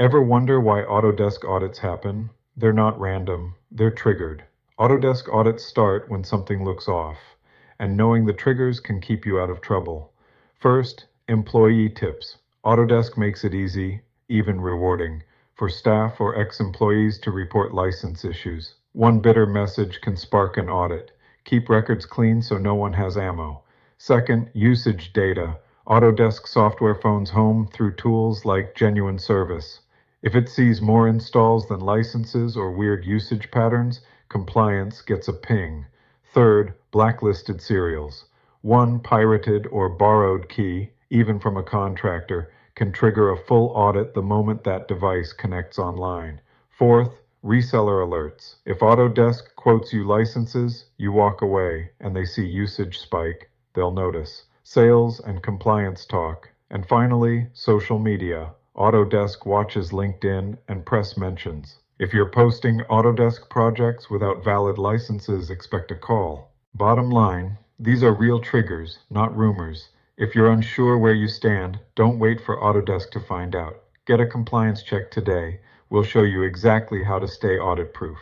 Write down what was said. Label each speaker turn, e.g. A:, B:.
A: Ever wonder why Autodesk audits happen? They're not random, they're triggered. Autodesk audits start when something looks off, and knowing the triggers can keep you out of trouble. First, employee tips. Autodesk makes it easy, even rewarding, for staff or ex-employees to report license issues. One bitter message can spark an audit. Keep records clean so no one has ammo. Second, usage data. Autodesk software phones home through tools like Genuine Service. If it sees more installs than licenses or weird usage patterns, compliance gets a ping. Third, blacklisted serials. One pirated or borrowed key, even from a contractor, can trigger a full audit the moment that device connects online. Fourth, reseller alerts. If Autodesk quotes you licenses, you walk away and they see usage spike, they'll notice. Sales and compliance talk. And finally, social media. Autodesk watches LinkedIn and press mentions. If you're posting Autodesk projects without valid licenses, expect a call. Bottom line, these are real triggers, not rumors. If you're unsure where you stand, don't wait for Autodesk to find out. Get a compliance check today. We'll show you exactly how to stay audit-proof.